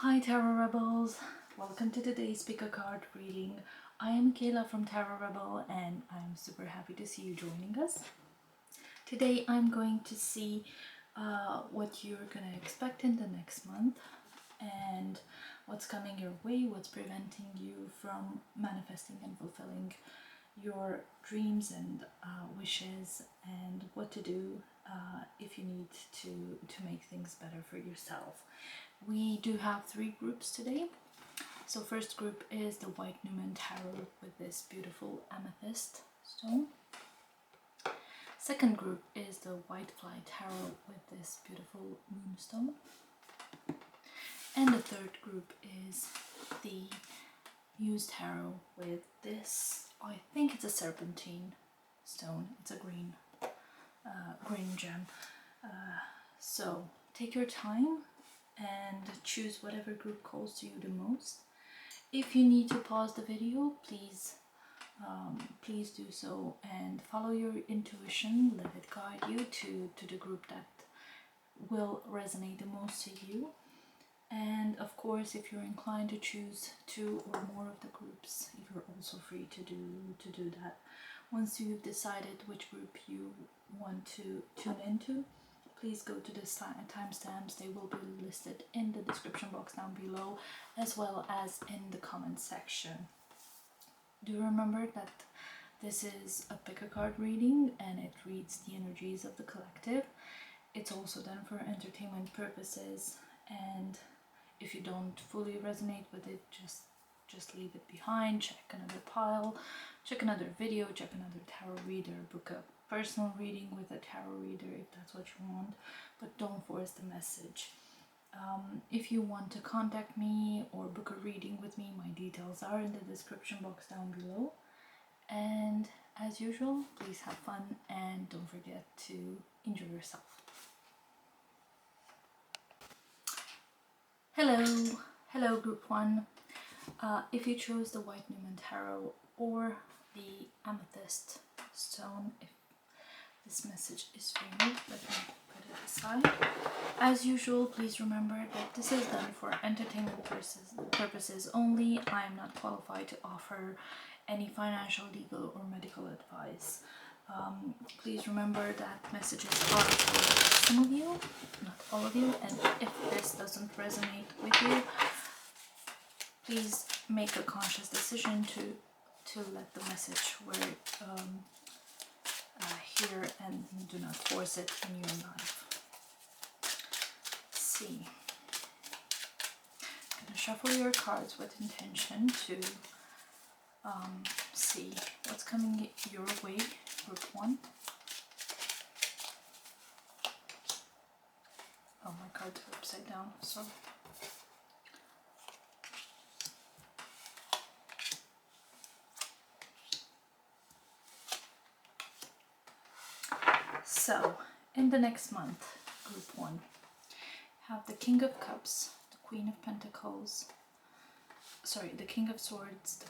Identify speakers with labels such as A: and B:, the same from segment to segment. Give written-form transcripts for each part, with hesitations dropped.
A: Hi Tarot Rebels, welcome to today's pick a card reading. I am Kayla from Tarot Rebel and I'm super happy to see you joining us. Today I'm going to see what you're gonna expect in the next month and what's coming your way, what's preventing you from manifesting and fulfilling your dreams and wishes, and what to do if you need to make things better for yourself. We do have three groups today. So first group is the White Numen Tarot with this beautiful Amethyst stone. Second group is the White Fly Tarot with this beautiful Moonstone. And the third group is the Muse Tarot with this, I think it's a Serpentine stone. It's a green gem. So take your time and choose whatever group calls to you the most. If you need to pause the video, please do so and follow your intuition. Let it guide you to the group that will resonate the most to you. And of course, if you're inclined to choose two or more of the groups, you're also free to do that. Once you've decided which group you want to tune into, please go to the timestamps. They will be listed in the description box down below, as well as in the comment section. Do remember that this is a pick a card reading and it reads the energies of the collective. It's also done for entertainment purposes, and if you don't fully resonate with it, just leave it behind, check another pile, check another video, check another tarot reader, book a personal reading with a tarot reader if that's what you want, but don't force the message. If you want to contact me or book a reading with me, my details are in the description box down below. And as usual, please have fun and don't forget to enjoy yourself. Hello group 1. If you chose the White Numen Tarot or the Amethyst stone, if this message is for you, let me put it aside. As usual, please remember that this is done for entertainment purposes only. I am not qualified to offer any financial, legal or medical advice. Please remember that messages are for some of you, not all of you, and if this doesn't resonate with you, please make a conscious decision to let the message hear and do not force it in your life. Let's see. I'm going to shuffle your cards with intention to see what's coming your way, group 1. Oh, my cards are upside down, so in the next month, group 1, have the King of Cups, the Queen of Pentacles, the King of Swords,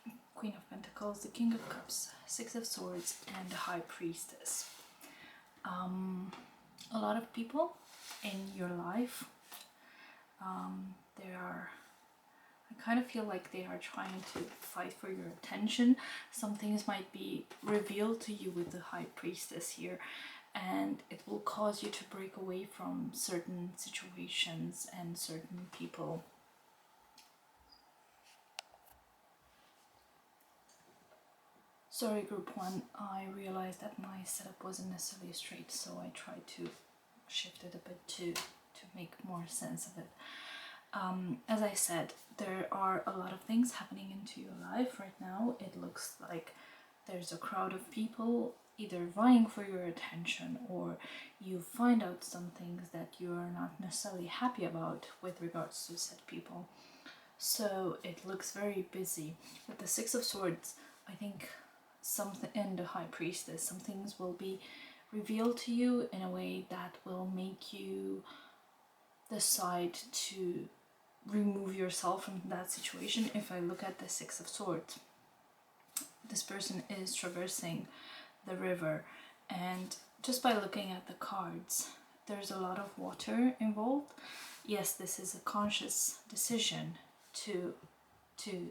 A: the Queen of Pentacles, the King of Cups, Six of Swords, and the High Priestess. A lot of people in your life, I kind of feel like they are trying to fight for your attention. Some things might be revealed to you with the High Priestess here, and it will cause you to break away from certain situations and certain people. Sorry group 1, I realized that my setup wasn't necessarily straight, so I tried to shift it a bit to make more sense of it. As I said, there are a lot of things happening into your life right now. It looks like there's a crowd of people either vying for your attention, or you find out some things that you're not necessarily happy about with regards to said people. So it looks very busy. With the Six of Swords, I think something, and the High Priestess, some things will be revealed to you in a way that will make you decide to remove yourself from that situation. If I look at the Six of Swords, this person is traversing the river, and just by looking at the cards, there's a lot of water involved. yes, this is a conscious decision to to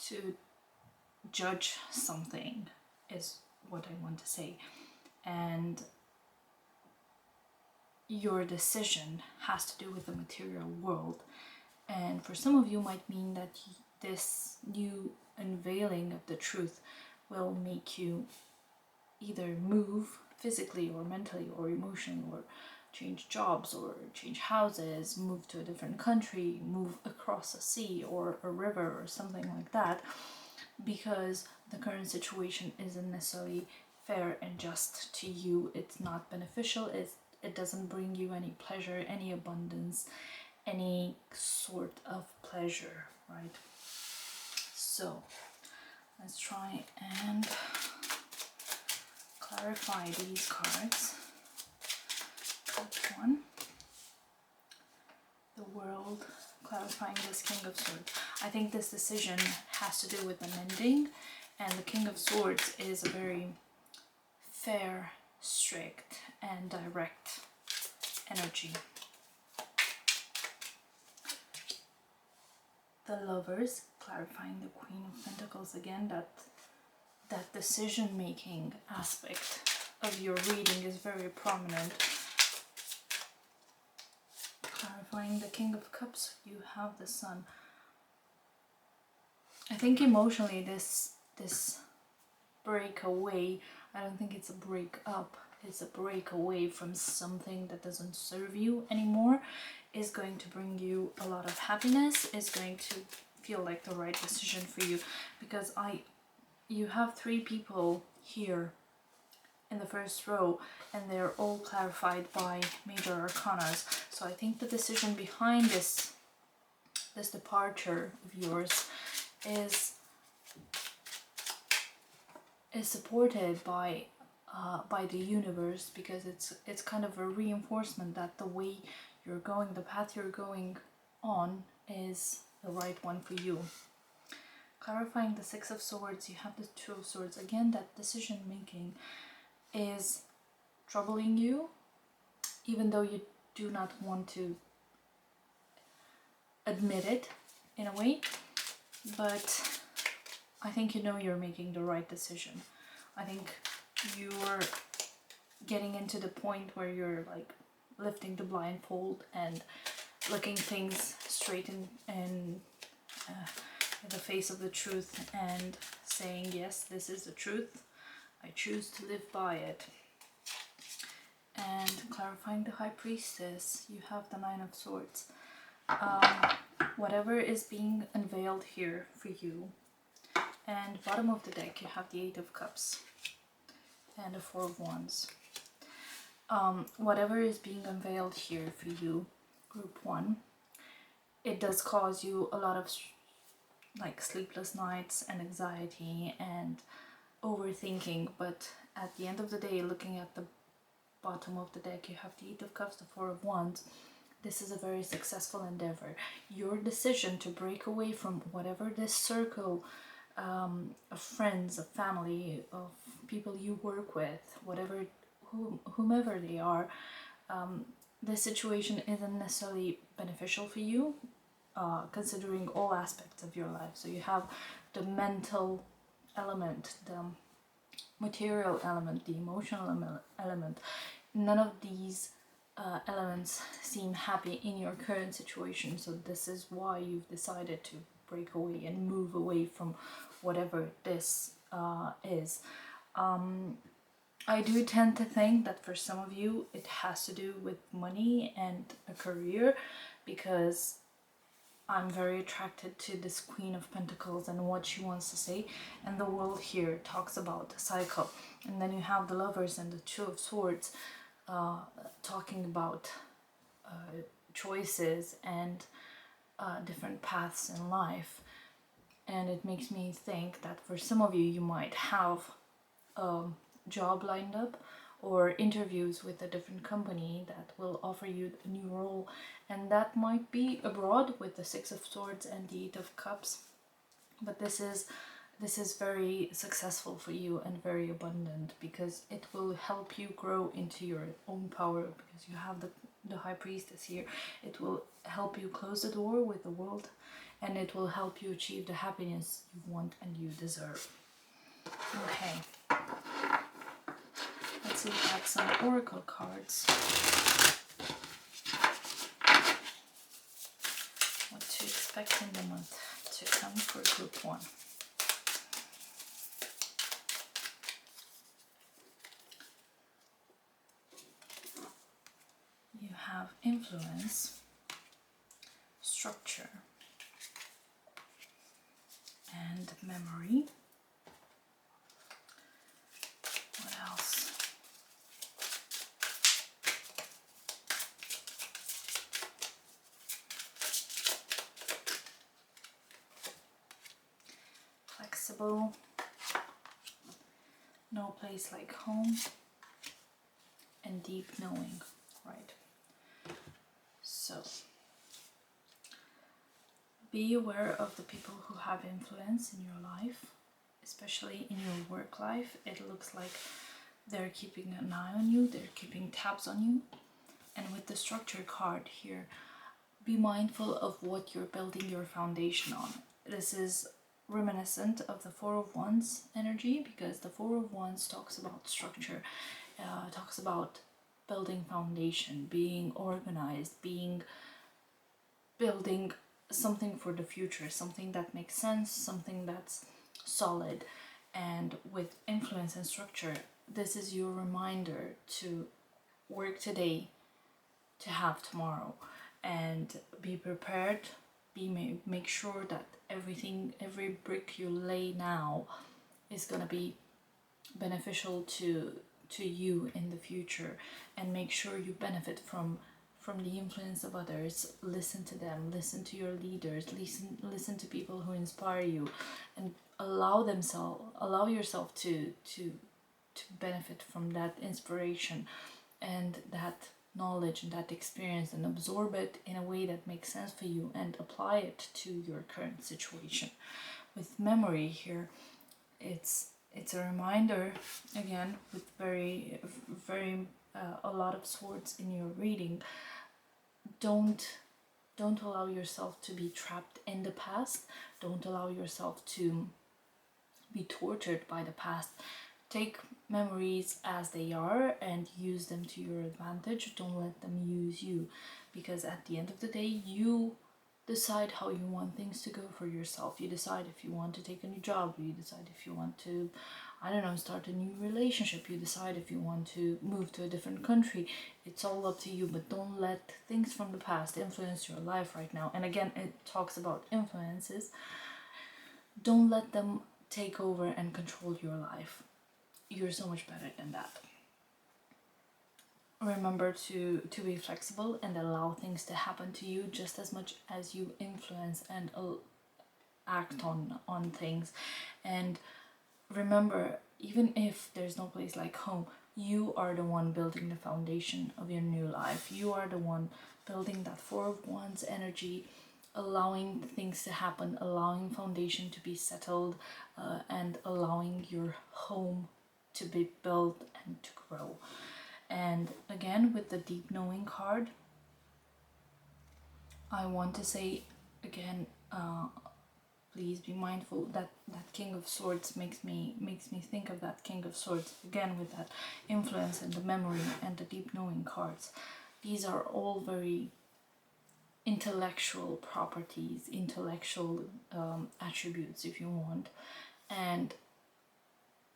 A: to judge something, is what I want to say. And your decision has to do with the material world. And for some of you might mean that this new unveiling of the truth will make you either move physically or mentally or emotionally, or change jobs or change houses, move to a different country, move across a sea or a river or something like that, because the current situation isn't necessarily fair and just to you. It's not beneficial, it doesn't bring you any pleasure, any abundance, any sort of pleasure, right? So let's try and clarify these cards. Card 1, the World, clarifying this King of Swords. I think this decision has to do with an ending, and the King of Swords is a very fair, strict, and direct energy. The Lovers, clarifying the Queen of Pentacles again, that decision-making aspect of your reading is very prominent. Clarifying the King of Cups, you have the Sun. I think emotionally this breakaway, I don't think it's a break up, it's a break away from something that doesn't serve you anymore, is going to bring you a lot of happiness, is going to feel like the right decision for you, because you have 3 people here in the first row, and they're all clarified by major arcanas. So I think the decision behind this departure of yours is supported by the universe, because it's kind of a reinforcement that the way you're going, the path you're going on, is the right one for you. Clarifying the Six of Swords, you have the Two of Swords. Again, that decision making is troubling you, even though you do not want to admit it in a way, but I think you know you're making the right decision. I think you're getting into the point where you're like lifting the blindfold and looking things straight in the face of the truth and saying, yes, this is the truth, I choose to live by it. And clarifying the High Priestess, you have the Nine of Swords. Whatever is being unveiled here for you. And bottom of the deck, you have the Eight of Cups and the Four of Wands. Whatever is being unveiled here for you, Group 1, it does cause you a lot of like sleepless nights and anxiety and overthinking, but at the end of the day, looking at the bottom of the deck, you have the Eight of Cups, the Four of Wands. This is a very successful endeavor. Your decision to break away from whatever this circle of friends, of family, of people you work with, whomever they are, this situation isn't necessarily beneficial for you, considering all aspects of your life. So you have the mental element, the material element, the emotional element. None of these elements seem happy in your current situation, so this is why you've decided to break away and move away from whatever this is. I do tend to think that for some of you it has to do with money and a career, because I'm very attracted to this Queen of Pentacles and what she wants to say, and the world here talks about a cycle. And then you have the Lovers and the Two of Swords talking about choices and different paths in life. And it makes me think that for some of you, you might have a job lined up or interviews with a different company that will offer you a new role, and that might be abroad with the Six of Swords and the Eight of Cups. But this is very successful for you and very abundant, because it will help you grow into your own power, because you have the High Priestess here. It will help you close the door with the world, and it will help you achieve the happiness you want and you deserve. Okay. Let's look at some oracle cards. What to expect in the month to come for group 1. You have influence, structure, and memory. What else? Flexible, no place like home, and deep knowing, right? So, be aware of the people who have influence in your life, especially in your work life. It looks like they're keeping an eye on you, they're keeping tabs on you. And with the structure card here, be mindful of what you're building your foundation on. This is reminiscent of the Four of Wands energy, because the Four of Wands talks about structure, talks about building foundation, being organized, building something for the future, something that makes sense, something that's solid. And with influence and structure, this is your reminder to work today to have tomorrow, and be prepared. Make sure that every brick you lay now is gonna be beneficial to you in the future, and make sure you benefit from the influence of others. Listen to them, listen to your leaders, listen to people who inspire you, and allow yourself to benefit from that inspiration and that knowledge and that experience, and absorb it in a way that makes sense for you and apply it to your current situation. With memory here, it's a reminder, again, with very a lot of swords in your reading. Don't allow yourself to be trapped in the past. Don't allow yourself to be tortured by the past. Take memories as they are and use them to your advantage. Don't let them use you, because at the end of the day, you decide how you want things to go for yourself. You decide if you want to take a new job. You decide if you want to, I don't know, start a new relationship. You decide if you want to move to a different country. It's all up to you, but don't let things from the past influence your life right now. And again, it talks about influences. Don't let them take over and control your life. You're so much better than that. Remember to be flexible and allow things to happen to you just as much as you influence and act on things. And remember, even if there's no place like home, you are the one building the foundation of your new life. You are the one building that Four of Wands energy, allowing things to happen, allowing foundation to be settled, and allowing your home to be built and to grow. And again, with the deep knowing card, I want to say again, please be mindful that that King of Swords makes me think of that King of Swords again, with that influence and the memory and the deep knowing cards. These are all very intellectual properties, intellectual attributes, if you want, and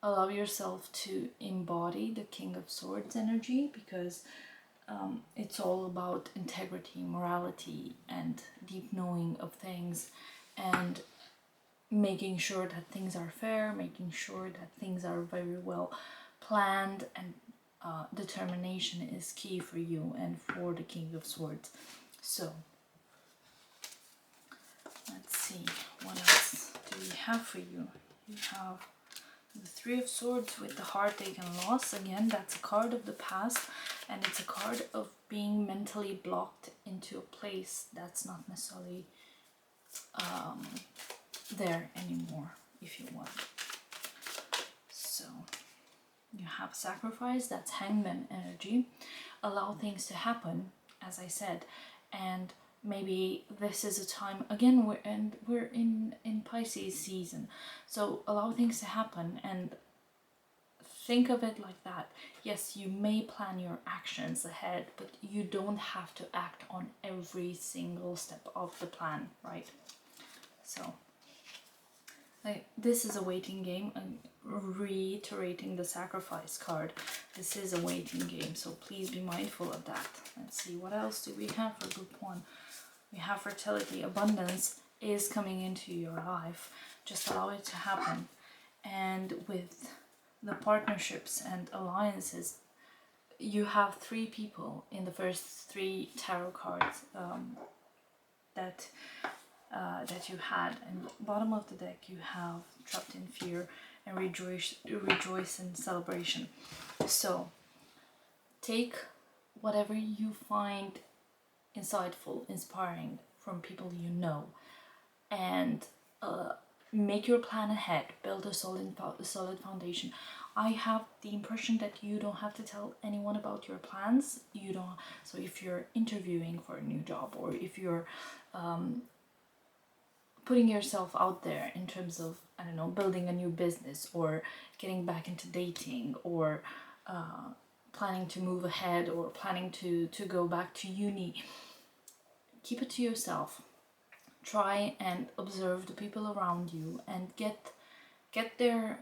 A: allow yourself to embody the King of Swords energy, because it's all about integrity, morality, and deep knowing of things, and making sure that things are fair, making sure that things are very well planned, and determination is key for you and for the King of Swords. So let's see, what else do we have for you? You have the Three of Swords with the heartache and loss. Again, that's a card of the past, and it's a card of being mentally blocked into a place that's not necessarily there anymore, if you want. So you have sacrifice, that's Hangman energy. Allow things to happen as I said. And maybe this is a time, again, we're in Pisces season, so allow things to happen and think of it like that. Yes, you may plan your actions ahead, but you don't have to act on every single step of the plan, right? So this is a waiting game. I'm reiterating the sacrifice card. This is a waiting game, so please be mindful of that. Let's see, what else do we have for group 1? We have fertility. Abundance is coming into your life. Just allow it to happen. And with the partnerships and alliances, you have 3 people in the first 3 tarot cards that you had. And bottom of the deck you have trapped in fear and rejoice in celebration. So take whatever you find insightful, inspiring from people you know, and make your plan ahead. Build a solid foundation. I have the impression that you don't have to tell anyone about your plans. You don't. So if you're interviewing for a new job, or if you're putting yourself out there in terms of, I don't know, building a new business, or getting back into dating, or planning to move ahead, or planning to go back to uni, keep it to yourself. Try and observe the people around you and get their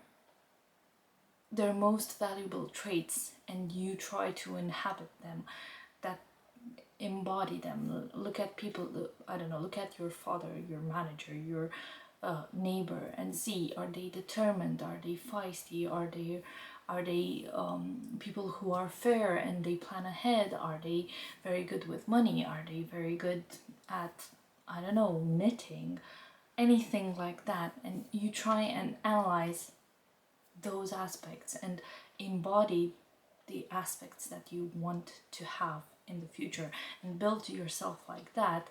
A: most valuable traits, and you try to inhabit them, that embody them. Look at people, I don't know, look at your father, your manager, your neighbor, and see, are they determined, are they feisty, are they people who are fair and they plan ahead, are they very good with money, are they very good at, I don't know, knitting, anything like that. And you try and analyze those aspects and embody the aspects that you want to have in the future, and build yourself like that.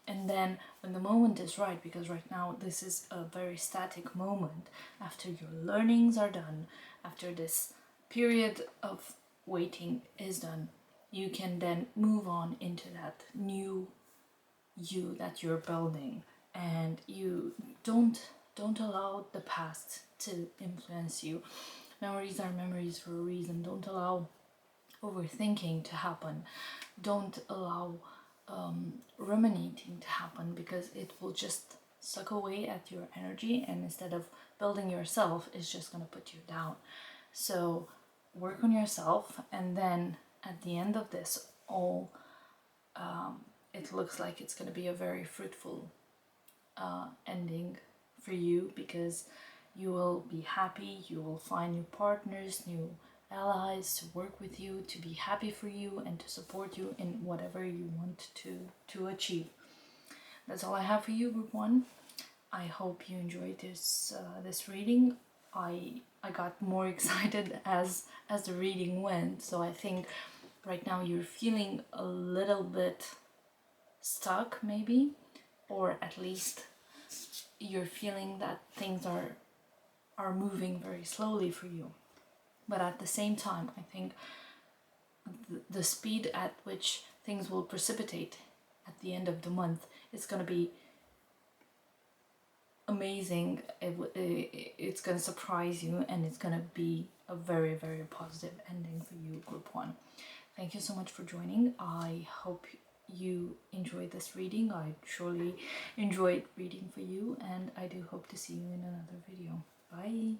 A: And then when the moment is right, because right now this is a very static moment, after your learnings are done, after this period of waiting is done, you can then move on into that new you that you're building. And you don't allow the past to influence you. Memories are memories for a reason. Don't allow overthinking to happen. Don't allow ruminating to happen, because it will just suck away at your energy, and instead of building yourself, it's just going to put you down. So work on yourself, and then at the end of this all, it looks like it's going to be a very fruitful ending for you, because you will be happy, you will find new partners, new allies to work with you, to be happy for you, and to support you in whatever you want to achieve. That's all I have for you, group 1. I hope you enjoyed this reading. I got more excited as the reading went, so I think right now you're feeling a little bit stuck, maybe, or at least you're feeling that things are moving very slowly for you. But at the same time, I think the speed at which things will precipitate at the end of the month is going to be amazing. It's going to surprise you, and it's going to be a very, very positive ending for you, group 1. Thank you so much for joining. I hope you enjoyed this reading. I surely enjoyed reading for you, and I do hope to see you in another video. Bye!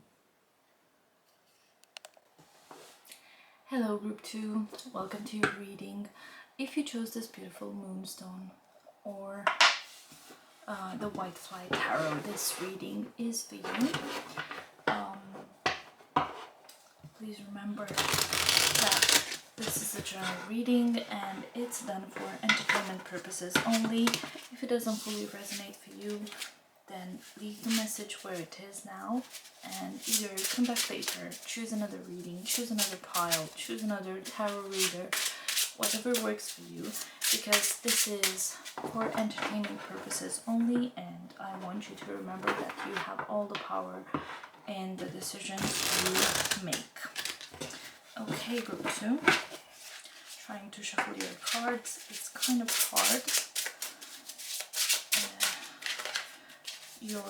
A: Hello group 2, welcome to your reading. If you chose this beautiful Moonstone or the White Fly Tarot, this reading is for you. Please remember that this is a general reading and it's done for entertainment purposes only. If it doesn't fully resonate for you, then leave the message where it is now, and either come back later, choose another reading, choose another pile, choose another tarot reader, whatever works for you, because this is for entertainment purposes only, and I want you to remember that you have all the power in the decisions you make. Okay, group 2, trying to shuffle your cards. It's kind of hard. You're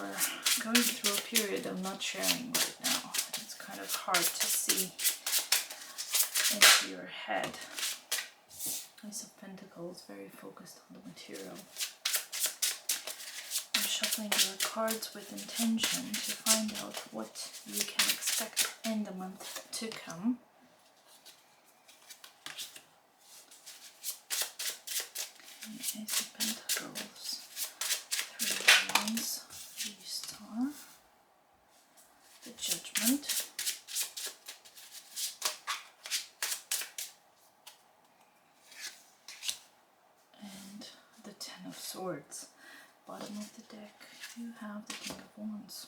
A: going through a period of not sharing right now. It's kind of hard to see into your head. Ace of Pentacles, very focused on the material. I'm shuffling your cards with intention to find out what you can expect in the month to come. Ace of Pentacles, Three of Wands, the Star, the Judgment, and the Ten of Swords. Bottom of the deck, you have the King of Wands.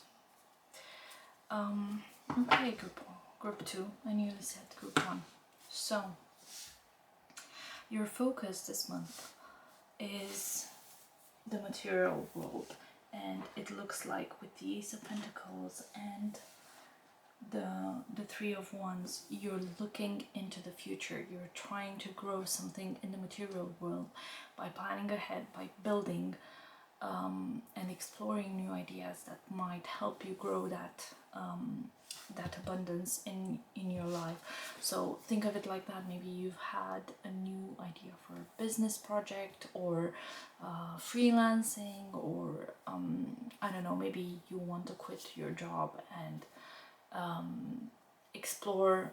A: Okay, group 2. I nearly said group 1. So, your focus this month is the material world, and it looks like with the Ace of Pentacles and the Three of Wands, you're looking into the future. You're trying to grow something in the material world by planning ahead, by building and exploring new ideas that might help you grow that that abundance in your life. So think of it like that. Maybe you've had a new idea for a business project, or freelancing, or I don't know, maybe you want to quit your job and explore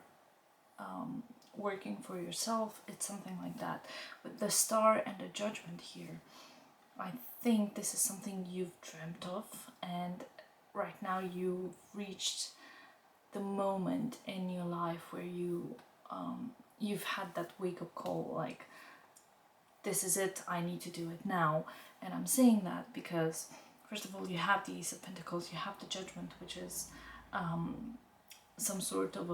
A: working for yourself. It's something like that. With the Star and the Judgment here, I think this is something you've dreamt of, and right now you've reached the moment in your life where you've had that wake-up call, like, this is it, I need to do it now. And I'm saying that because, first of all, you have the Ace of Pentacles, you have the Judgment, which is some sort of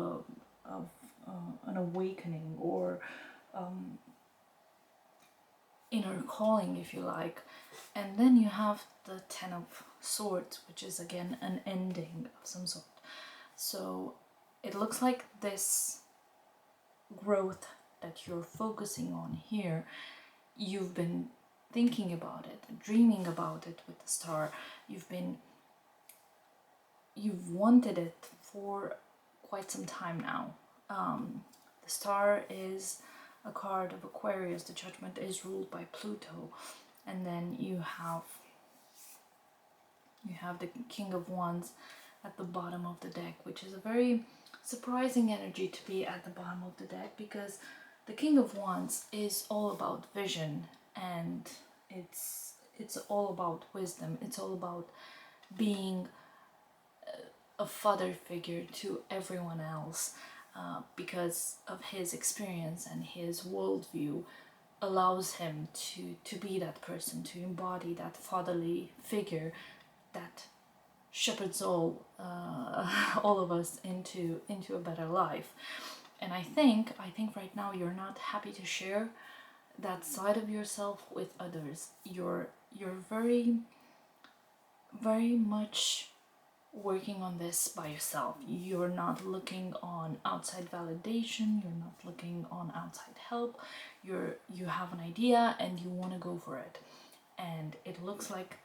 A: an awakening, or inner calling, if you like. And then you have the Ten of Swords, which is again an ending of some sort. So it looks like this growth that you're focusing on here, you've been thinking about it, dreaming about it with the Star. You've wanted it for quite some time now. The Star is a card of Aquarius. The Judgment is ruled by Pluto, and then you have the King of Wands at the bottom of the deck, which is a very surprising energy to be at the bottom of the deck, because the King of Wands is all about vision, and it's all about wisdom. It's all about being a father figure to everyone else, because of his experience and his worldview allows him to be that person, to embody that fatherly figure that shepherds all of us into a better life. And I think right now you're not happy to share that side of yourself with others. You're very, very much working on this by yourself. You're not looking on outside validation, you're not looking on outside help. You have an idea and you want to go for it, and it looks like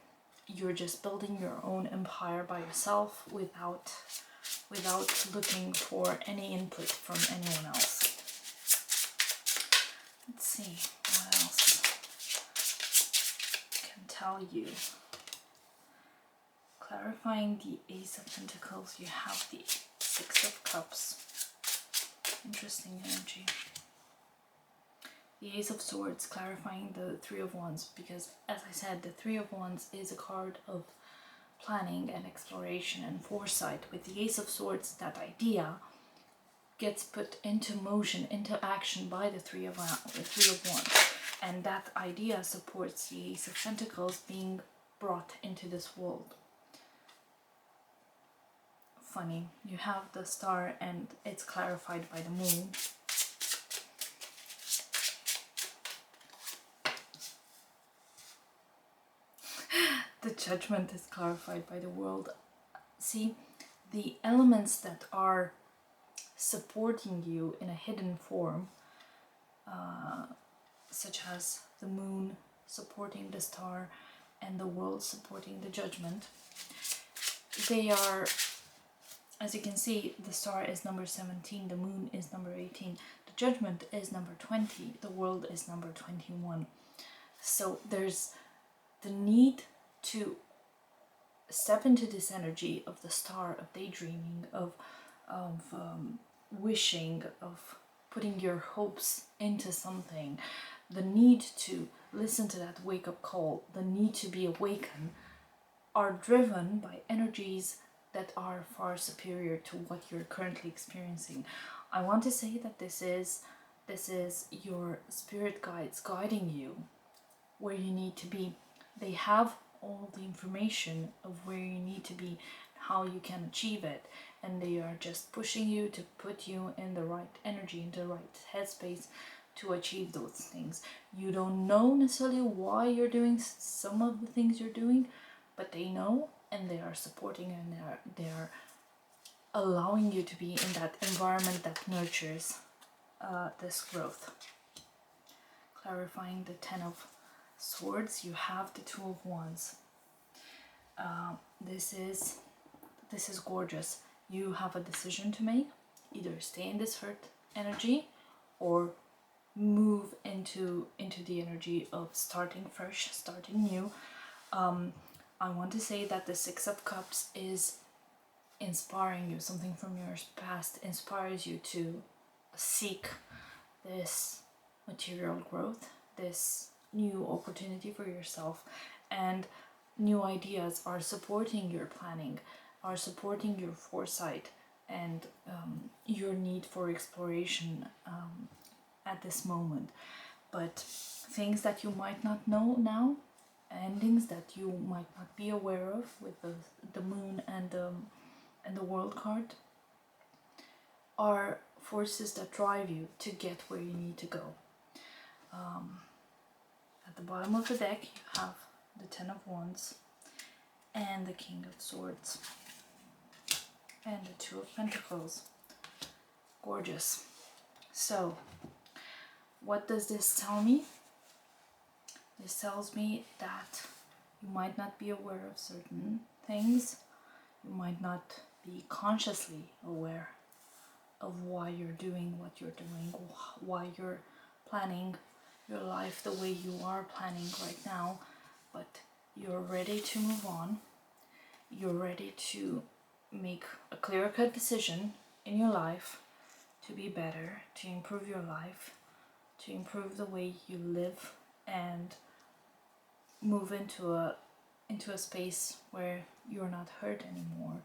A: you're just building your own empire by yourself without looking for any input from anyone else. Let's see what else I can tell you. Clarifying the Ace of Pentacles, you have the Six of Cups. Interesting energy. The Ace of Swords, clarifying the Three of Wands, because as I said, the Three of Wands is a card of planning and exploration and foresight. With the Ace of Swords, that idea gets put into motion, into action by the Three of Wands, and that idea supports the Ace of Pentacles being brought into this world. Funny, you have the Star and it's clarified by the Moon. The Judgment is clarified by the World. See, the elements that are supporting you in a hidden form, such as the moon supporting the star and the world supporting the judgment. They are, as you can see, the star is number 17, the moon is number 18, the judgment is number 20, the world is number 21. So there's the need to step into this energy of the star, of daydreaming, of wishing, of putting your hopes into something, the need to listen to that wake-up call, the need to be awakened, are driven by energies that are far superior to what you're currently experiencing. I want to say that this is your spirit guides guiding you where you need to be. They have all the information of where you need to be, how you can achieve it, and they are just pushing you to put you in the right energy, in the right headspace to achieve those things. You don't know necessarily why you're doing some of the things you're doing, but they know, and they are supporting, and they are allowing you to be in that environment that nurtures this growth. Clarifying the 10 of Swords, you have the 2 of Wands. This is gorgeous. You have a decision to make. Either stay in this hurt energy or move into the energy of starting fresh, starting new. I want to say that the 6 of Cups is inspiring you. Something from your past inspires you to seek this material growth, this new opportunity for yourself, and new ideas are supporting your planning, are supporting your foresight, and your need for exploration at this moment. But things that you might not know now, endings that you might not be aware of with the moon and the world card, are forces that drive you to get where you need to go. At the bottom of the deck you have the 10 of Wands and the King of Swords and the 2 of Pentacles. Gorgeous. So what does this tell me? This tells me that you might not be aware of certain things. You might not be consciously aware of why you're doing what you're doing, why you're planning your life the way you are planning right now, but you're ready to move on. You're ready to make a clear-cut decision in your life to be better, to improve your life, to improve the way you live, and move into a space where you're not hurt anymore.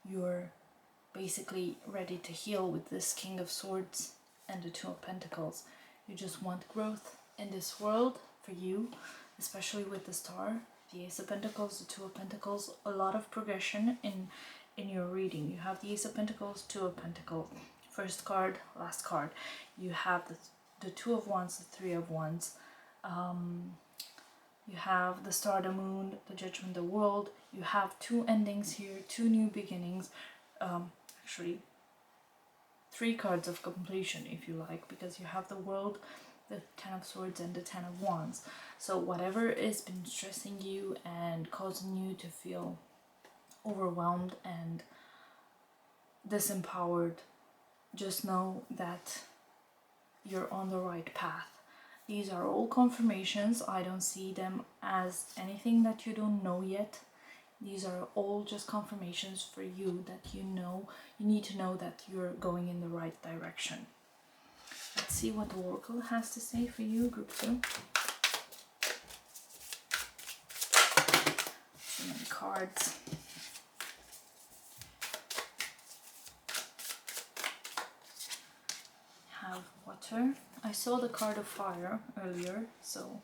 A: You're basically ready to heal with this King of Swords and the 2 of Pentacles. You just want growth in this world for you, especially with the Star, the Ace of Pentacles, the 2 of Pentacles, a lot of progression in your reading. You have the Ace of Pentacles, 2 of Pentacles, first card, last card. You have the 2 of Wands, the 3 of Wands. You have the Star, the Moon, the Judgment, the World. You have 2 endings here, 2 new beginnings. Actually 3 cards of completion, if you like, because you have the World, the 10 of Swords, and the 10 of Wands. So whatever has been stressing you and causing you to feel overwhelmed and disempowered, just know that you're on the right path. These are all confirmations. I don't see them as anything that you don't know yet. These are all just confirmations for you that you know. You need to know that you're going in the right direction. Let's see what the Oracle has to say for you, Group 2. So many cards. Have Water. I saw the card of Fire earlier, so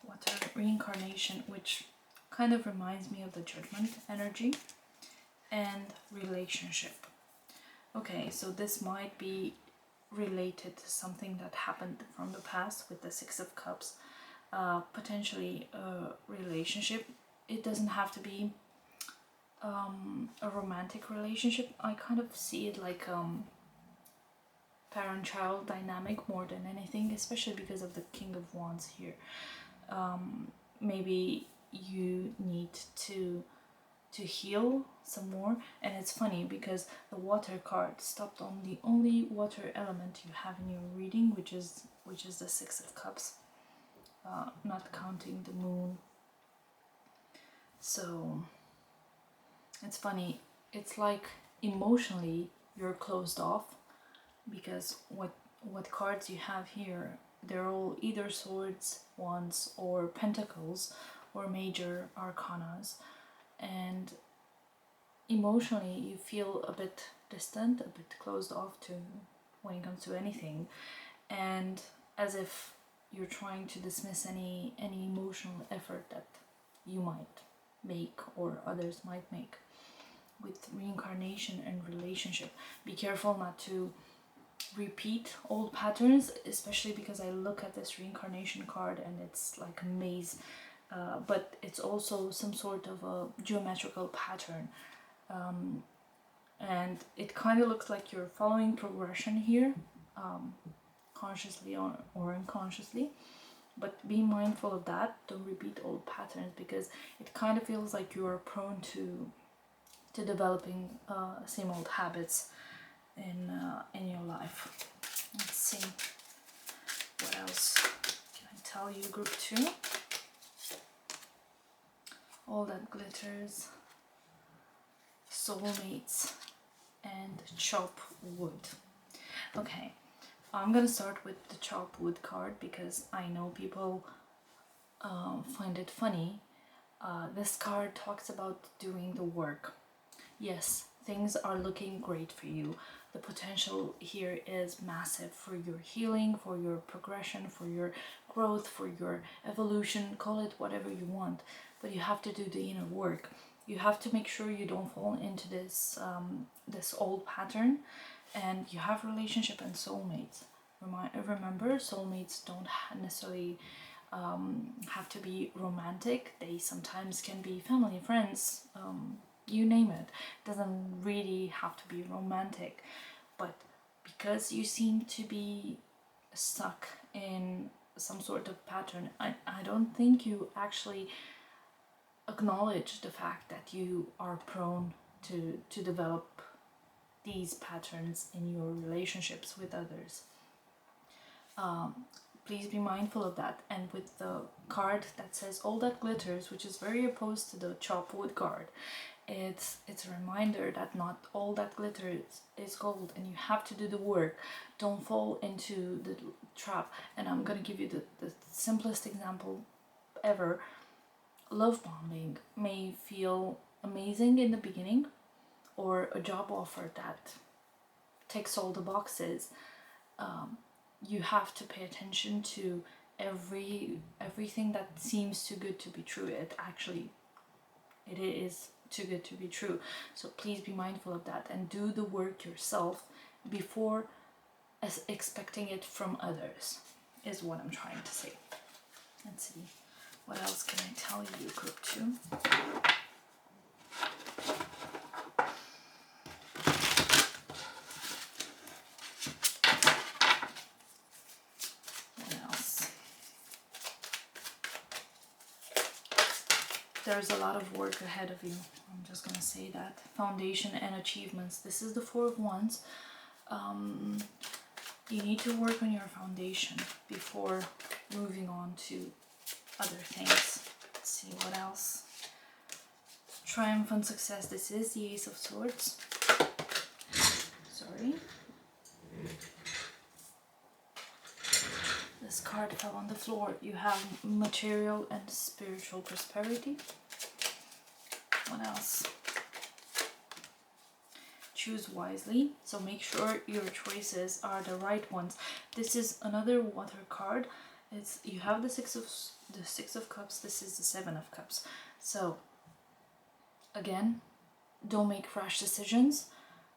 A: Water, Reincarnation, which kind of reminds me of the Judgment energy, and Relationship. Okay, so this might be related to something that happened from the past with the 6 of Cups, potentially a relationship. It doesn't have to be a romantic relationship. I kind of see it like parent-child dynamic more than anything, especially because of the King of Wands here. Maybe you need to heal some more. And it's funny because the water card stopped on the only water element you have in your reading, which is the Six of Cups, not counting the moon. So it's funny, it's like emotionally you're closed off, because what cards you have here, they're all either swords, wands, or pentacles, or major arcanas, and emotionally you feel a bit distant, a bit closed off to when it comes to anything, and as if you're trying to dismiss any emotional effort that you might make or others might make with reincarnation and relationship. Be careful not to repeat old patterns, especially because I look at this reincarnation card and it's like a maze, but it's also some sort of a geometrical pattern, and it kind of looks like you're following progression here, consciously or unconsciously, but be mindful of that. Don't repeat old patterns, because it kind of feels like you are prone to developing same old habits in your life. Let's see, what else can I tell you, group 2? All that glitters, soulmates, and chop wood. Okay, I'm gonna start with the chop wood card because I know people find it funny. This card talks about doing the work. Yes, things are looking great for you. The potential here is massive for your healing, for your progression, for your growth, for your evolution, call it whatever you want, but you have to do the inner work. You have to make sure you don't fall into this this old pattern, and you have relationship and soulmates. Remember, soulmates don't necessarily have to be romantic. They sometimes can be family, friends, you name it. It doesn't really have to be romantic, but because you seem to be stuck in some sort of pattern, I don't think you actually acknowledge the fact that you are prone to develop these patterns in your relationships with others. Please be mindful of that. And with the card that says all that glitters, which is very opposed to the chop wood card, it's a reminder that not all that glitters is gold, and you have to do the work. Don't fall into the trap. And I'm gonna give you the simplest example ever. Love bombing may feel amazing in the beginning, or a job offer that ticks all the boxes. You have to pay attention to everything that seems too good to be true. It is too good to be true. So please be mindful of that and do the work yourself before expecting it from others, is what I'm trying to say. Let's see, what else can I tell you, group 2? There's a lot of work ahead of you. I'm just gonna say that. Foundation and achievements. This is the Four of Wands. You need to work on your foundation before moving on to other things. Let's see what else. Triumph and success. This is the Ace of Swords. Sorry. This card fell on the floor. You have material and spiritual prosperity. What else? Choose wisely. So make sure your choices are the right ones. This is another water card. You have the Six of Cups. This is the Seven of Cups. So again, don't make rash decisions.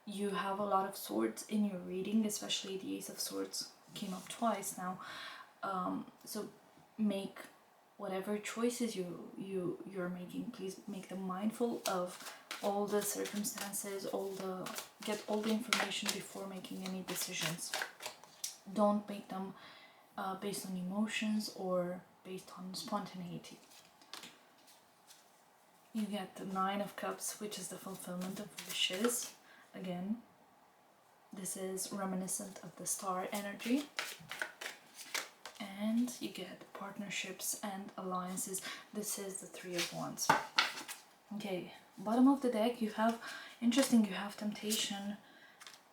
A: You have a lot of swords in your reading, especially the Ace of Swords came up twice now. So make whatever choices you're making, please make them mindful of all the circumstances, get all the information before making any decisions. Don't make them based on emotions or based on spontaneity. You get the 9 of Cups, which is the fulfillment of wishes. Again, this is reminiscent of the star energy. And you get partnerships and alliances. This is the 3 of Wands. Okay, bottom of the deck, you have, interesting, you have temptation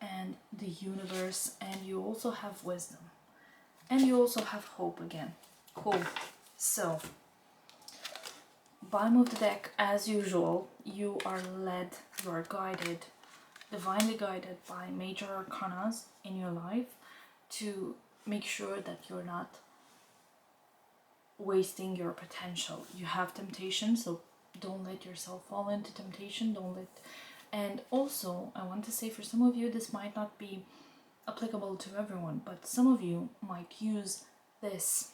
A: and the universe, and you also have wisdom. And you also have hope again. Cool. So, bottom of the deck, as usual, you are led, you are guided, divinely guided by major arcanas in your life to make sure that you're not wasting your potential. You have temptation, so don't let yourself fall into temptation. And also, I want to say, for some of you, this might not be applicable to everyone, but some of you might use this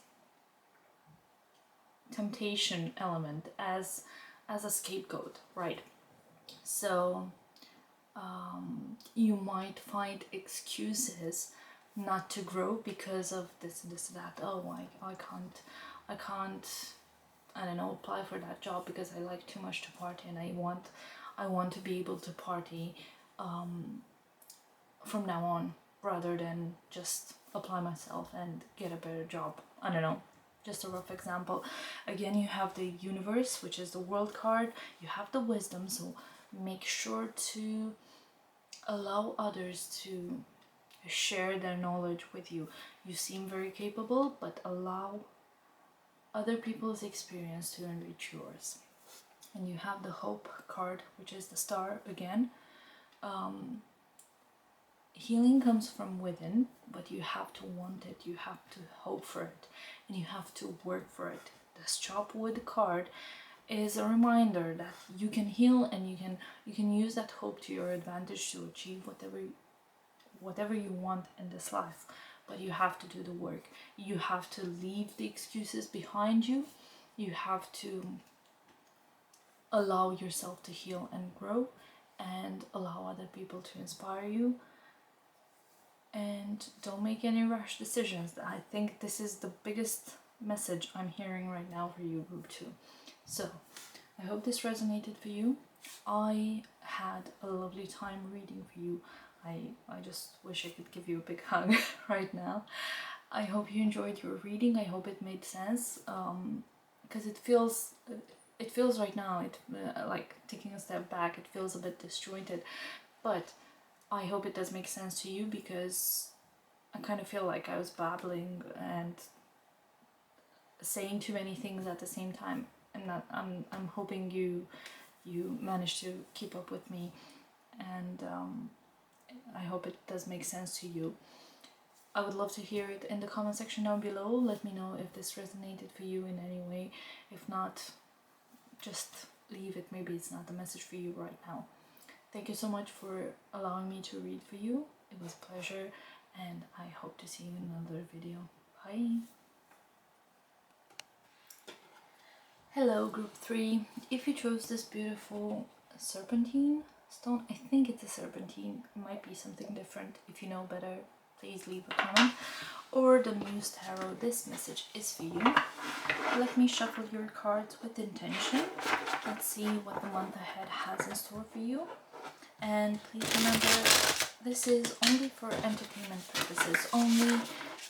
A: temptation element as a scapegoat, right? So you might find excuses not to grow because of this and this and that. Oh, I can't, I don't know, apply for that job because I like too much to party, and I want to be able to party from now on, rather than just apply myself and get a better job. I don't know, just a rough example. Again, you have the universe, which is the world card. You have the wisdom, so make sure to allow others to share their knowledge with you. You seem very capable, but allow other people's experience to enrich yours. And you have the hope card, which is the star again. Healing comes from within, but you have to want it, you have to hope for it, and you have to work for it. This chop wood card is a reminder that you can heal, and you can use that hope to your advantage to achieve whatever you want in this life. But you have to do the work. You have to leave the excuses behind you. You have to allow yourself to heal and grow, and allow other people to inspire you. And don't make any rash decisions. I think this is the biggest message I'm hearing right now for you, group 2. So I hope this resonated for you. I had a lovely time reading for you. I just wish I could give you a big hug right now. I hope you enjoyed your reading. I hope it made sense, because it feels right now, like taking a step back, it feels a bit disjointed, but I hope it does make sense to you, because I kind of feel like I was babbling and saying too many things at the same time. I'm hoping you managed to keep up with me, and I hope it does make sense to you. I would love to hear it in the comment section down below. Let me know if this resonated for you in any way. If not, just leave it. Maybe it's not the message for you right now. Thank you so much for allowing me to read for you. It was a pleasure, and I hope to see you in another video. Bye! Hello, group 3. If you chose this beautiful serpentine stone, I think it's a serpentine, it might be something different. If you know better, please leave a comment. Or the Muse Tarot, this message is for you. Let me shuffle your cards with intention. Let's see what the month ahead has in store for you. And please remember, this is only for entertainment purposes only,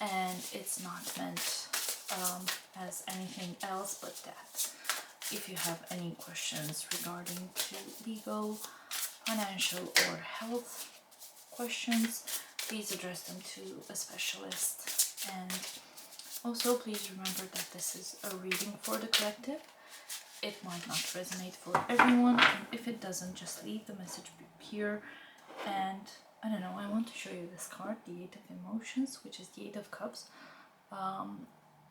A: and it's not meant as anything else but that. If you have any questions regarding to legal, financial, or health questions, please address them to a specialist. And also please remember that this is a reading for the collective. It might not resonate for everyone, and if it doesn't, just leave the message here. And I don't know, I want to show you this card, the 8 of Emotions, which is the 8 of Cups,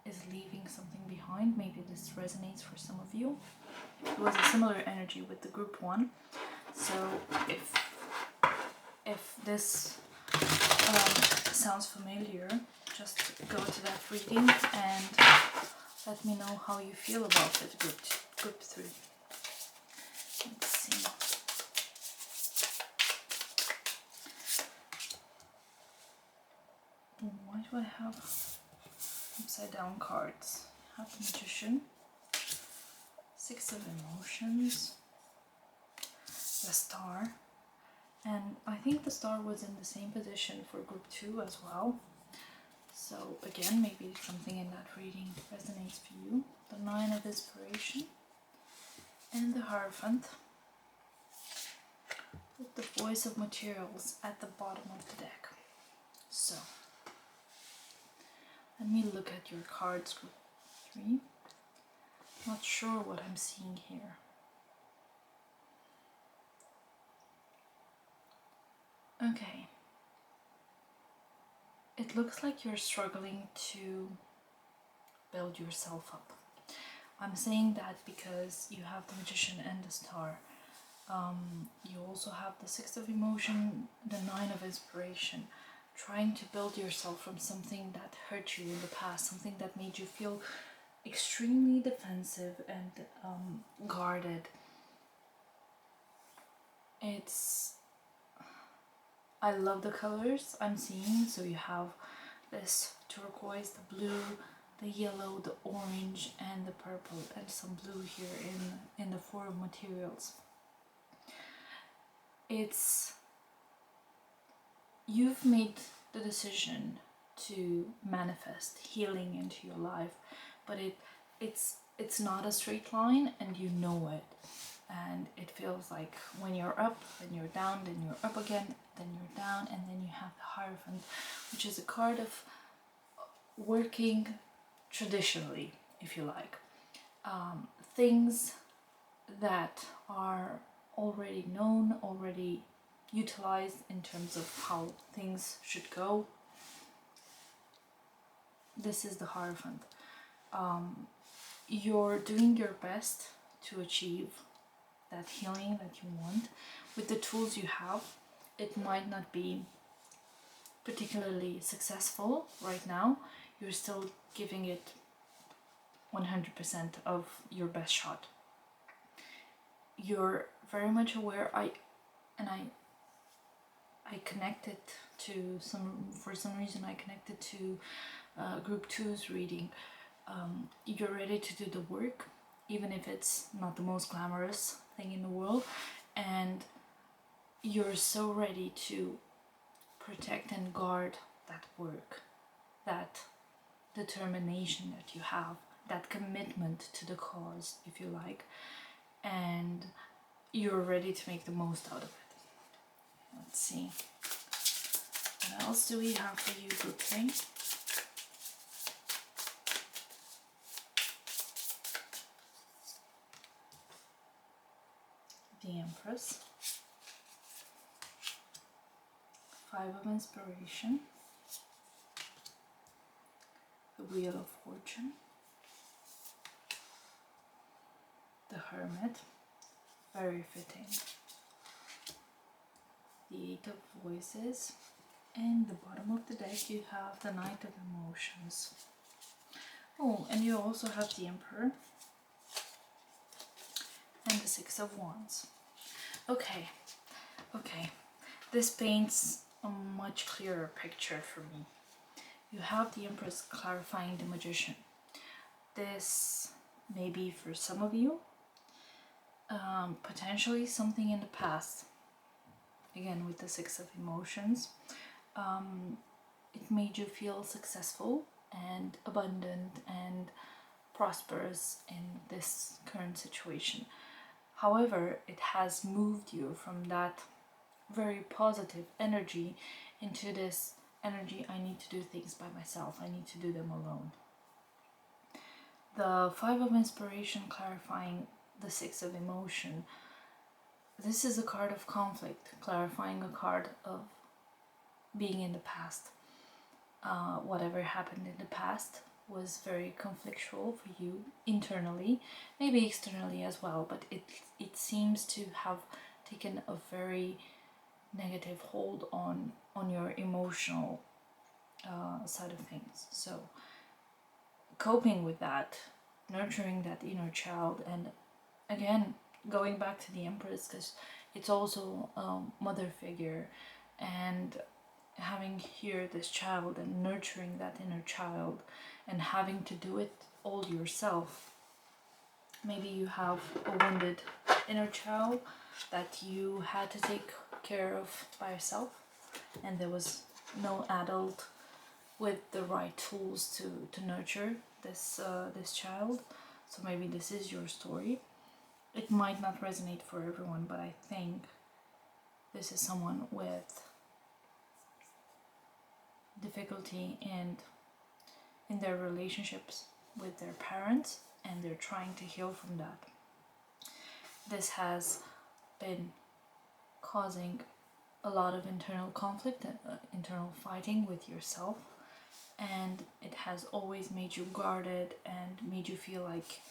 A: is leaving something behind. Maybe this resonates for some of you. It was a similar energy with the group 1. So if this sounds familiar, just go to that reading and Let me know how you feel about it, group 3. Let's see. Why do I have upside down cards? I have the Magician, 6 of Emotions, the Star, and I think the Star was in the same position for group 2 as well. So again, maybe something in that reading resonates for you. The 9 of Inspiration and the Hierophant with the Voice of Materials at the bottom of the deck. So let me look at your cards, group 3. Not sure what I'm seeing here. Okay. It looks like you're struggling to build yourself up. I'm saying that because you have the Magician and the Star. You also have the 6 of Emotion, the 9 of Inspiration. Trying to build yourself from something that hurt you in the past, something that made you feel extremely defensive and guarded. I love the colors I'm seeing. So you have this turquoise, the blue, the yellow, the orange, and the purple, and some blue here in the 4 of Materials. You've made the decision to manifest healing into your life, but it's not a straight line, and you know it. And it feels like when you're up, then you're down, then you're up again, then you're down, and then you have the Hierophant, which is a card of working traditionally, if you like. Things that are already known, already utilized in terms of how things should go. This is the Hierophant. You're doing your best to achieve that healing that you want with the tools you have. It might not be particularly successful right now. You're still giving it 100% of your best shot. You're very much aware. I connected to for some reason I connected to group 2's reading. You're ready to do the work, even if it's not the most glamorous thing in the world, and you're so ready to protect and guard that work, that determination that you have, that commitment to the cause, if you like, and you're ready to make the most out of it. Let's see. What else do we have for you, group 3? The Empress, 5 of Inspiration, the Wheel of Fortune, the Hermit, very fitting, the 8 of Voices, and the bottom of the deck you have the Knight of Emotions. Oh, and you also have the Emperor and the 6 of Wands. Okay, this paints a much clearer picture for me. You have the Empress clarifying the Magician. This may be for some of you potentially something in the past. Again, with the 6 of Emotions, it made you feel successful and abundant and prosperous in this current situation. However, it has moved you from that very positive energy into this energy, I need to do things by myself, I need to do them alone. The 5 of Inspiration clarifying the 6 of Emotion. This is a card of conflict, clarifying a card of being in the past. Whatever happened in the past was very conflictual for you internally, maybe externally as well, but it seems to have taken a very negative hold on your emotional side of things. So coping with that, nurturing that inner child, and again going back to the Empress, because it's also a mother figure, and having here this child and nurturing that inner child and having to do it all yourself. Maybe you have a wounded inner child that you had to take care of by yourself, and there was no adult with the right tools to nurture this child. So maybe this is your story. It might not resonate for everyone, but I think this is someone with difficulty in their relationships with their parents, and they're trying to heal from that. This has been causing a lot of internal conflict and internal fighting with yourself, and it has always made you guarded and made you feel like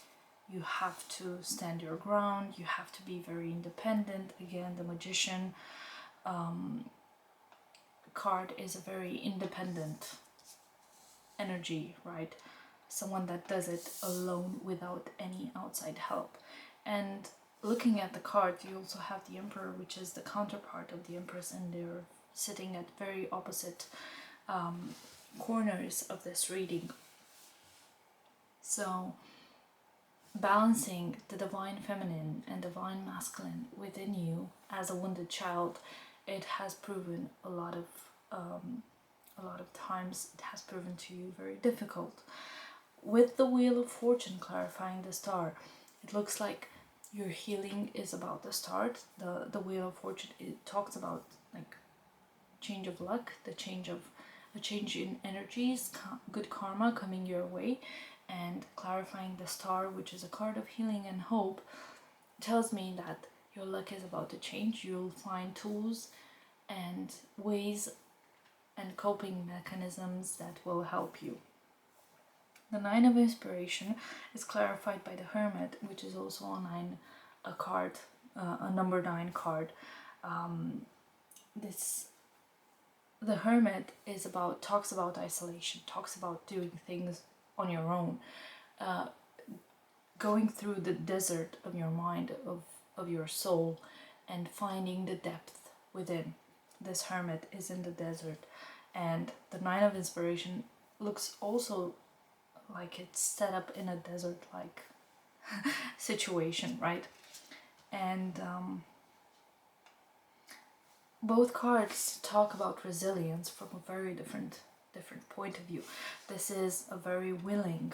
A: you have to stand your ground, you have to be very independent. Again, the Magician card is a very independent energy, right? Someone that does it alone without any outside help. And looking at the cards, you also have the Emperor, which is the counterpart of the Empress, and they're sitting at very opposite corners of this reading. So balancing the divine feminine and divine masculine within you as a wounded child, it has proven a lot of times, it has proven to you very difficult. With the Wheel of Fortune clarifying the star, it looks like your healing is about to start. The Wheel of Fortune, it talks about like change of luck, a change in energies, good karma coming your way. And clarifying the star, which is a card of healing and hope, tells me that your luck is about to change. You'll find tools and ways and coping mechanisms that will help you. The Nine of Inspiration is clarified by the Hermit, which is also a number 9 card. The Hermit talks about isolation, talks about doing things on your own, going through the desert of your mind, of your soul, and finding the depth within. This Hermit is in the desert, and the Nine of Inspiration looks also like it's set up in a desert-like situation, right? And both cards talk about resilience from a very different point of view. This is a very willing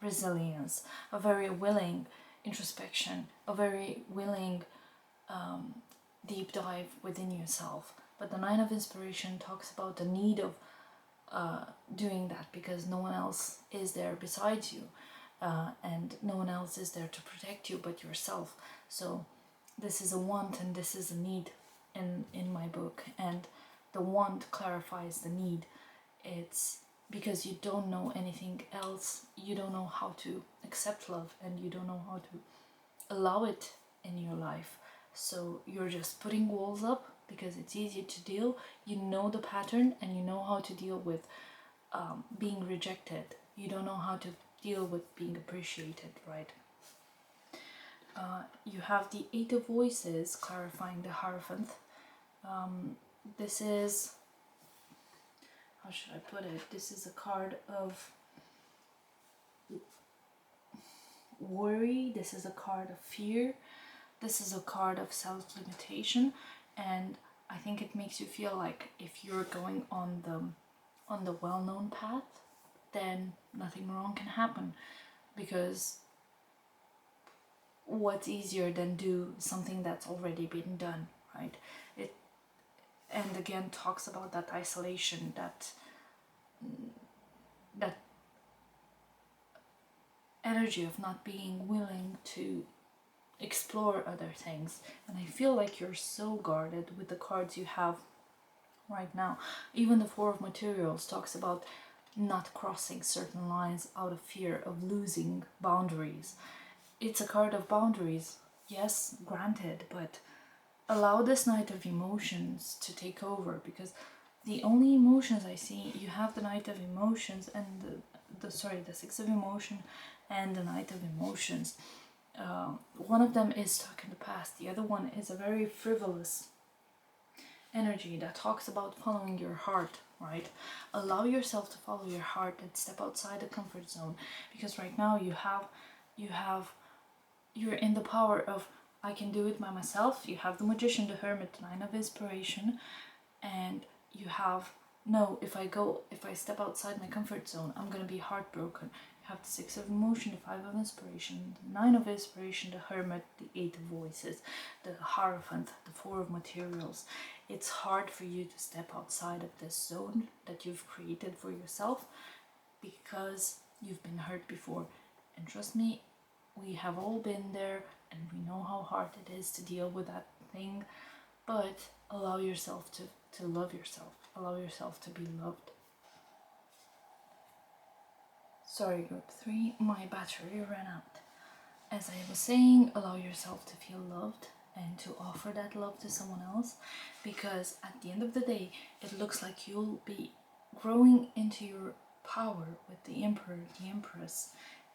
A: resilience, a very willing introspection, a very willing deep dive within yourself. But the Nine of Inspiration talks about the need of doing that, because no one else is there besides you, and no one else is there to protect you but yourself. So this is a want and this is a need in my book, and the want clarifies the need. It's because you don't know anything else, you don't know how to accept love, and you don't know how to allow it in your life. So you're just putting walls up because it's easier to deal. You know the pattern and you know how to deal with being rejected. You don't know how to deal with being appreciated, right? You have the Eight of Voices clarifying the Hierophant. This is, how should I put it? This is a card of worry. This is a card of fear. This is a card of self-limitation, and I think it makes you feel like if you're going on the well-known path, then nothing wrong can happen, because what's easier than do something that's already been done, right? It, and again, talks about that isolation, that energy of not being willing to explore other things. And I feel like you're so guarded with the cards you have right now. Even the Four of Materials talks about not crossing certain lines out of fear of losing boundaries. It's a card of boundaries, yes, granted, but allow this Knight of Emotions to take over, because the only emotions I see, you have the Knight of Emotions and the Six of Emotion and the Knight of Emotions. One of them is stuck in the past. The other one is a very frivolous energy that talks about following your heart, right? Allow yourself to follow your heart and step outside the comfort zone, because right now you're in the power of, I can do it by myself. You have the Magician, the Hermit, the Nine of Inspiration, and you have, no, if I step outside my comfort zone, I'm gonna be heartbroken. You have the Six of Emotion, the Five of Inspiration, the Nine of Inspiration, the Hermit, the Eight of Voices, the Hierophant, the Four of Materials. It's hard for you to step outside of this zone that you've created for yourself because you've been hurt before. And trust me, we have all been there and we know how hard it is to deal with that thing, but allow yourself to love yourself. Allow yourself to be loved. Sorry, group 3, my battery ran out. As I was saying, allow yourself to feel loved and to offer that love to someone else, because at the end of the day, it looks like you'll be growing into your power with the Emperor, the Empress,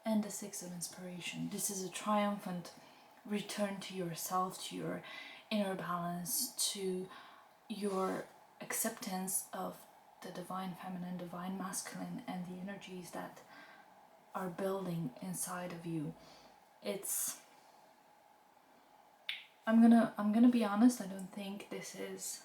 A: and the Six of Inspiration. This is a triumphant return to yourself, to your inner balance, to your acceptance of the divine feminine, divine masculine, and the energies that are building inside of you. I'm gonna be honest, I don't think this is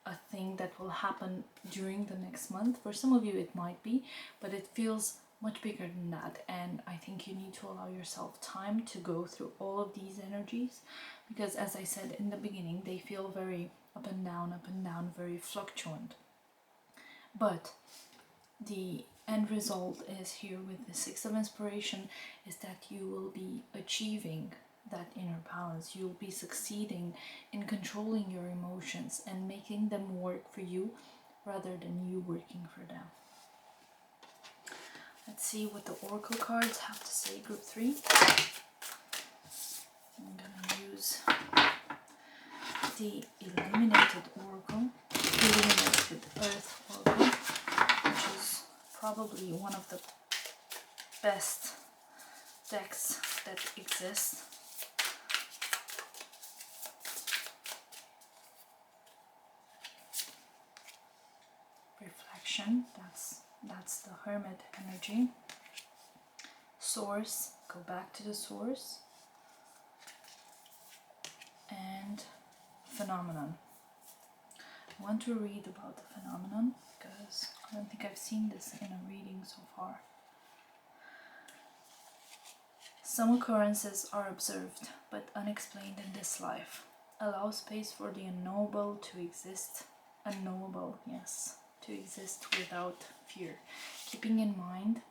A: a thing that will happen during the next month. For some of you it might be, but it feels much bigger than that, and I think you need to allow yourself time to go through all of these energies, because as I said in the beginning, they feel very up and down, very fluctuant. But the end result is here with the Six of Inspiration, is that you will be achieving that inner balance. You'll be succeeding in controlling your emotions and making them work for you rather than you working for them. Let's see what the Oracle cards have to say, group 3. I'm gonna use the Illuminated Oracle, Illuminated Earth Oracle, which is probably one of the best decks that exist. Reflection, that's the Hermit energy. Source, go back to the source. And Phenomenon. I want to read about the phenomenon because I don't think I've seen this in a reading so far. Some occurrences are observed but unexplained in this life. Allow space for the unknowable to exist. Unknowable, yes, to exist without fear, keeping in mind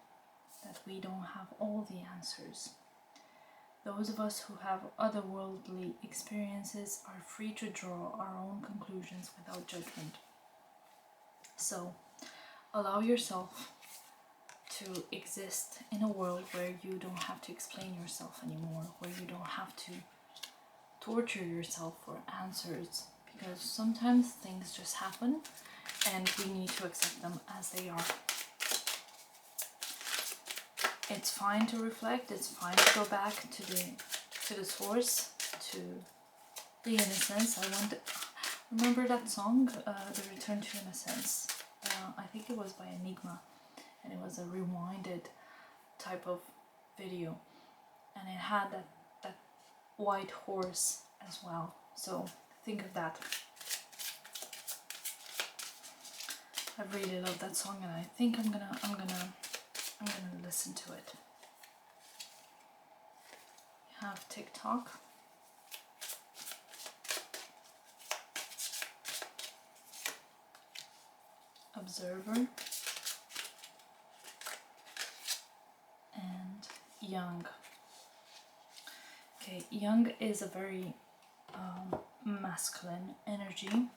A: that we don't have all the answers. Those of us who have otherworldly experiences are free to draw our own conclusions without judgment. So, allow yourself to exist in a world where you don't have to explain yourself anymore, where you don't have to torture yourself for answers, because sometimes things just happen and we need to accept them as they are. It's fine to reflect, it's fine to go back to the source, to the innocence. Remember that song, The Return to Innocence? I think it was by Enigma, and it was a rewinded type of video, and it had that white horse as well. So think of that. I really love that song, and I think I'm gonna listen to it. You have TikTok. Observer. And Young. Okay, Young is a very masculine energy.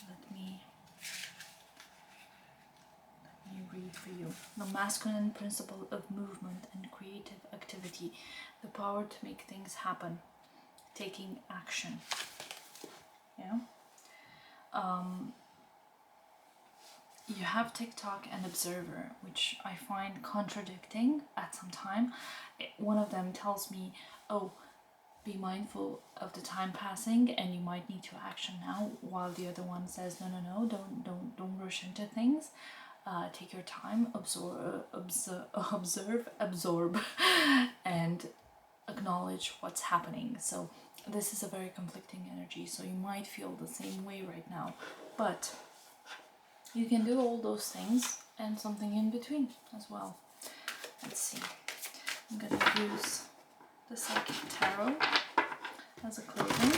A: Let me read for you. The masculine principle of movement and creative activity, the power to make things happen, taking action. Yeah. You have TikTok and Observer, which I find contradicting at some time. One of them tells me, oh, be mindful of the time passing and you might need to action now, while the other one says, no, don't rush into things. Take your time, absorb, and acknowledge what's happening. So this is a very conflicting energy, so you might feel the same way right now, but you can do all those things and something in between as well. Let's see. I'm gonna use the Psychic Tarot as a clothing.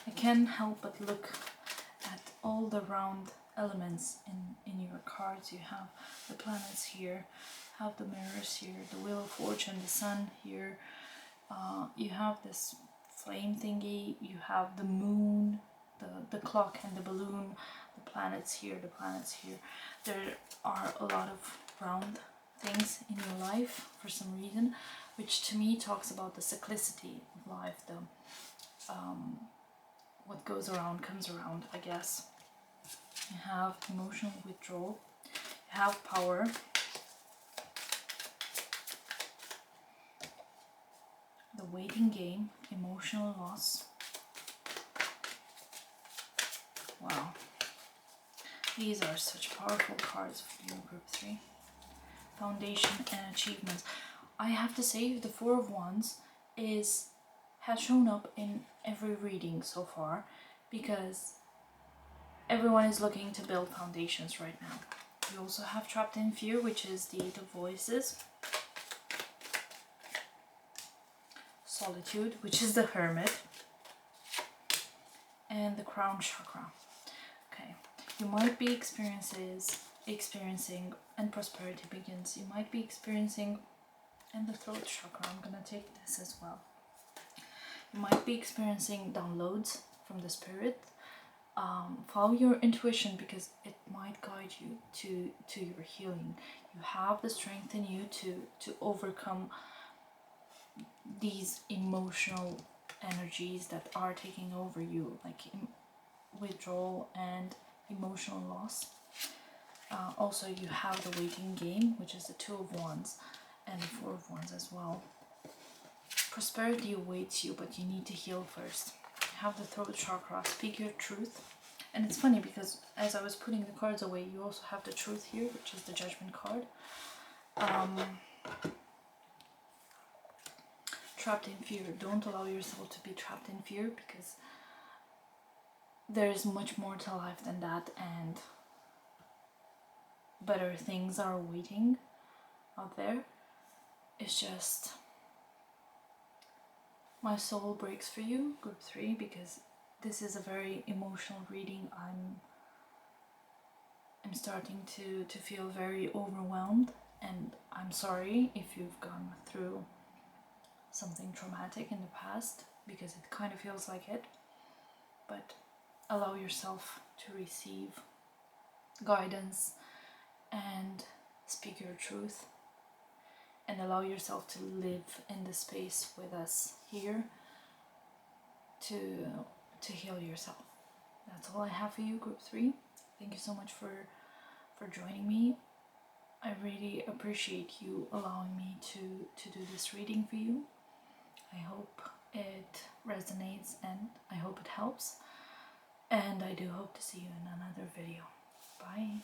A: I can't help but look at all the round elements in your cards. You have the planets here, have the mirrors here, the Wheel of Fortune, the Sun here. You have this flame thingy, you have the moon, the clock and the balloon, the planets here, the planets here. There are a lot of round things in your life for some reason, which to me talks about the cyclicity of life, the what goes around comes around, I guess. You have emotional withdrawal, you have power, the waiting game, emotional loss. Wow, these are such powerful cards for you, Group 3. Foundation and achievements. I have to say the Four of Wands has shown up in every reading so far, because everyone is looking to build foundations right now. You also have Trapped in Fear, which is the Eight of Voices. Solitude, which is the Hermit. And the Crown Chakra. Okay, you might be experiencing, and prosperity begins. You might be experiencing, and the Throat Chakra. I'm gonna take this as well. You might be experiencing downloads from the spirit. Follow your intuition, because it might guide you to your healing. You have the strength in you to overcome these emotional energies that are taking over you, like withdrawal and emotional loss. Also, you have the waiting game, which is the Two of Wands and the Four of Wands as well. Prosperity awaits you, but you need to heal first. You have the Throat Chakra, speak your truth. And it's funny because as I was putting the cards away, you also have the Truth here, which is the Judgment card. Trapped in fear. Don't allow yourself to be trapped in fear, because there is much more to life than that, and better things are waiting out there. It's just, my soul breaks for you, Group 3, because this is a very emotional reading. I'm starting to feel very overwhelmed, and I'm sorry if you've gone through something traumatic in the past, because it kind of feels like it. But allow yourself to receive guidance and speak your truth, and allow yourself to live in the space with us here to heal yourself. That's all I have for you, Group 3. Thank you so much for joining me. I really appreciate you allowing me to do this reading for you. I hope it resonates and I hope it helps. And I do hope to see you in another video. Bye.